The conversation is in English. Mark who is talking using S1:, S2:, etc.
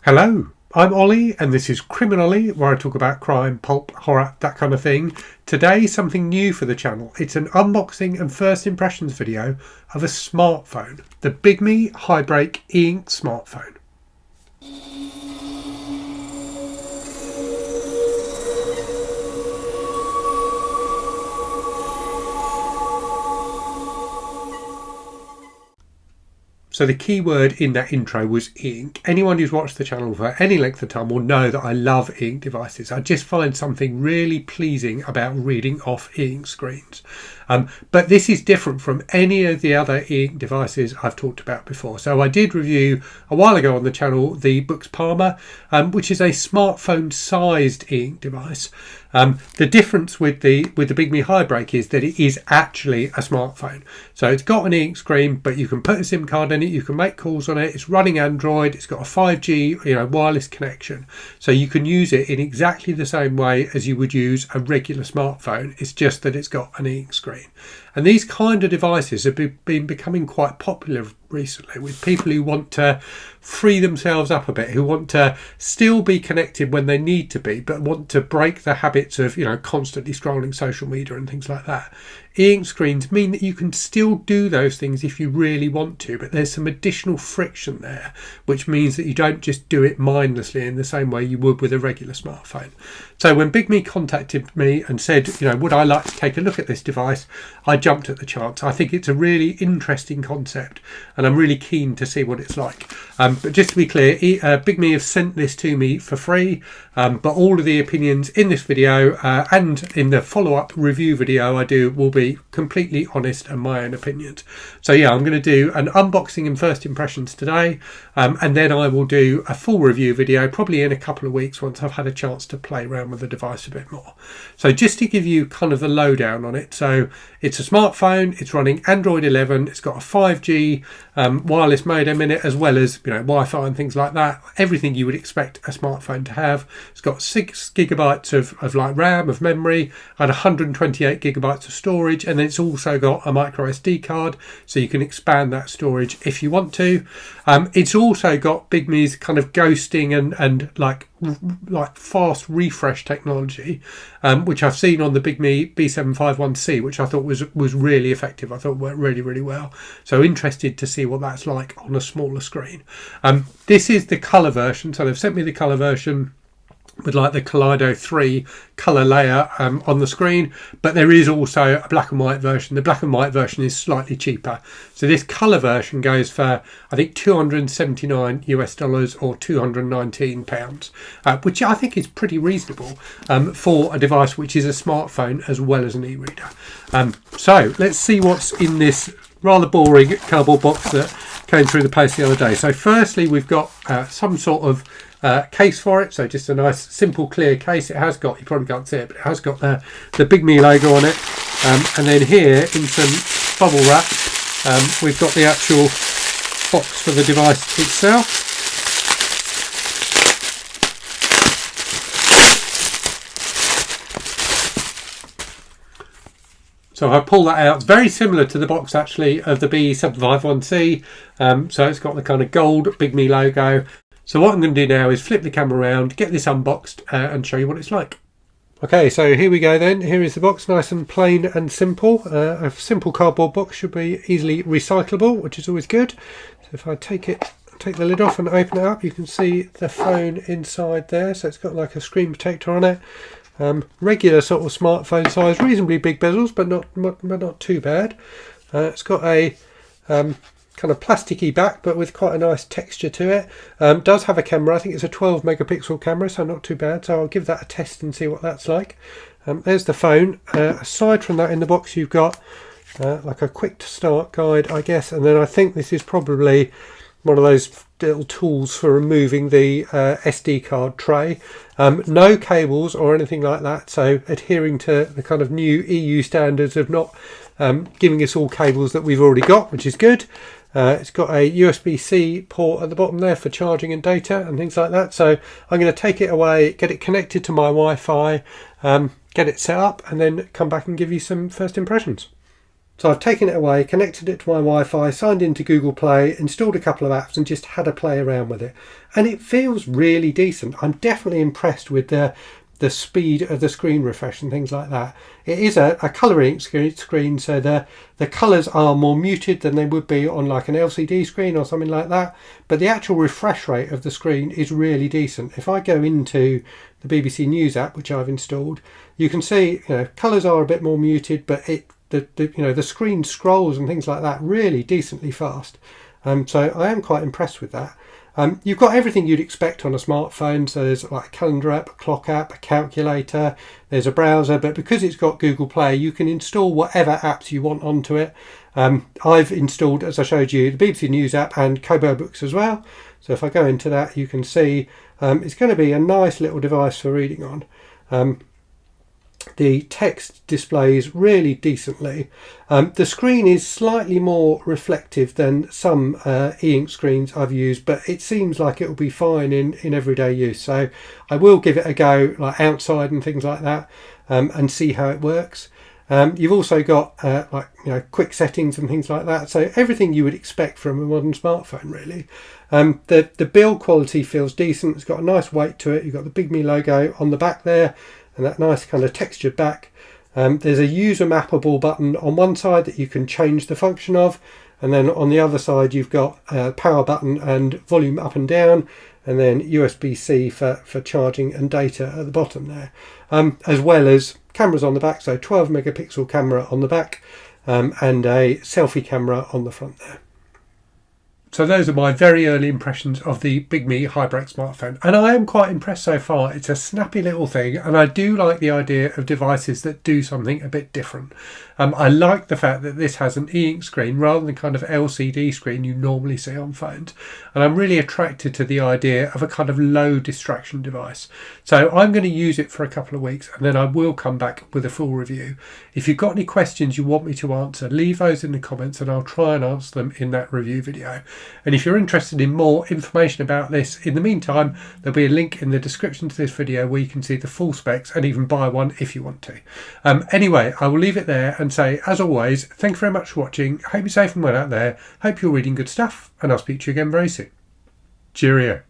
S1: Hello, I'm Ollie and this is CriminOlly, where I talk about crime, pulp, horror, that kind of thing. Today, something new for the channel. It's an unboxing and first impressions video of a smartphone, the BigMe Hibreak eink smartphone. So the key word in that intro was eink. Anyone who's watched the channel for any length of time will know that I love eink devices. I just find something really pleasing about reading off eink screens. But this is different from any of the other eink devices I've talked about before. So I did review a while ago on the channel the Books Palmer, which is a smartphone sized eink device. The difference with the BigMe Hibreak is that it is actually a smartphone. So it's got an eink screen, but you can put a SIM card in it, you can make calls on it, it's running Android, it's got a 5G wireless connection. So you can use it in exactly the same way as you would use a regular smartphone. It's just that it's got an eink screen. And these kind of devices have been becoming quite popular recently with people who want to free themselves up a bit, who want to still be connected when they need to be, but want to break the habits of constantly scrolling social media and things like that. E-ink screens mean that you can still do those things if you really want to, but there's some additional friction there, which means that you don't just do it mindlessly in the same way you would with a regular smartphone. So when BigMe contacted me and said, would I like to take a look at this device, I jumped at the chance. I think it's a really interesting concept and I'm really keen to see what it's like. But just to be clear, BigMe have sent this to me for free, but all of the opinions in this video and in the follow-up review video I do will be completely honest and my own opinions. So yeah, I'm going to do an unboxing and first impressions today, and then I will do a full review video probably in a couple of weeks once I've had a chance to play around with the device a bit more. So just to give you kind of the lowdown on it, so it's a smartphone, it's running Android 11, it's got a 5G wireless modem in it, as well as Wi-Fi and things like that, everything you would expect a smartphone to have. It's got 6 gigabytes of RAM, of memory, and 128 gigabytes of storage, and then it's also got a micro SD card, so you can expand that storage if you want to. It's also got BigMe's kind of ghosting and like fast refresh technology, which I've seen on the BigMe B751C, which I thought was really effective. I thought worked really well. So interested to see what that's like on a smaller screen. This is the colour version, so they've sent me the colour version with like the Kaleido 3 colour layer on the screen, but there is also a black and white version. The black and white version is slightly cheaper. So this colour version goes for I think $279 or £219, which I think is pretty reasonable for a device which is a smartphone as well as an e-reader. So let's see what's in this rather boring cardboard box that came through the post the other day. So firstly, we've got some sort of case for it, so just a nice simple clear case. It has got, you probably can't see it, but it has got the BigMe logo on it, and then here in some bubble wrap we've got the actual box for the device itself. So if I pull that out, it's very similar to the box actually of the B751C, so it's got the kind of gold BigMe logo. So what I'm going to do now is flip the camera around, get this unboxed and show you what it's like. Okay, so here we go then. Here is the box, nice and plain and simple. A simple cardboard box should be easily recyclable, which is always good. So if I take the lid off and open it up, you can see the phone inside there. So it's got like a screen protector on it. Regular sort of smartphone size, reasonably big bezels, but not too bad. It's got a kind of plasticky back, but with quite a nice texture to it. Does have a camera. I think it's a 12 megapixel camera, so not too bad. So I'll give that a test and see what that's like. There's the phone. Aside from that, in the box you've got like a quick to start guide, I guess, and then I think this is probably one of those little tools for removing the SD card tray. No cables or anything like that, so adhering to the kind of new EU standards of not giving us all cables that we've already got, which is good. It's got a USB-C port at the bottom there for charging and data and things like that. So I'm going to take it away, get it connected to my Wi-Fi, get it set up, and then come back and give you some first impressions. So I've taken it away, connected it to my Wi-Fi, signed into Google Play, installed a couple of apps and just had a play around with it. And it feels really decent. I'm definitely impressed with the speed of the screen refresh and things like that. It is a colour ink screen, so the colours are more muted than they would be on like an LCD screen or something like that. But the actual refresh rate of the screen is really decent. If I go into the BBC News app, which I've installed, you can see, colours are a bit more muted, but the screen scrolls and things like that really decently fast. So I am quite impressed with that. You've got everything you'd expect on a smartphone. So there's like a calendar app, a clock app, a calculator, there's a browser, but because it's got Google Play, you can install whatever apps you want onto it. I've installed, as I showed you, the BBC News app and Kobo Books as well. So if I go into that, you can see it's going to be a nice little device for reading on. The text displays really decently. The screen is slightly more reflective than some e-ink screens I've used, but it seems like it will be fine in everyday use. So I will give it a go, like outside and things like that, and see how it works. You've also got quick settings and things like that. So everything you would expect from a modern smartphone, really. The build quality feels decent. It's got a nice weight to it. You've got the BigMe logo on the back there, and that nice kind of textured back. There's a user mappable button on one side that you can change the function of, and then on the other side you've got a power button and volume up and down, and then USB-C for charging and data at the bottom there, as well as cameras on the back, so 12 megapixel camera on the back, and a selfie camera on the front there. So those are my very early impressions of the BigMe Hibreak smartphone, and I am quite impressed so far. It's a snappy little thing, and I do like the idea of devices that do something a bit different. I like the fact that this has an e-ink screen rather than the kind of LCD screen you normally see on phones, and I'm really attracted to the idea of a kind of low distraction device. So I'm going to use it for a couple of weeks, and then I will come back with a full review. If you've got any questions you want me to answer, leave those in the comments and I'll try and answer them in that review video. And if you're interested in more information about this, in the meantime, there'll be a link in the description to this video where you can see the full specs and even buy one if you want to. Anyway, I will leave it there and say, as always, thank you very much for watching. Hope you're safe and well out there. Hope you're reading good stuff, and I'll speak to you again very soon. Cheerio.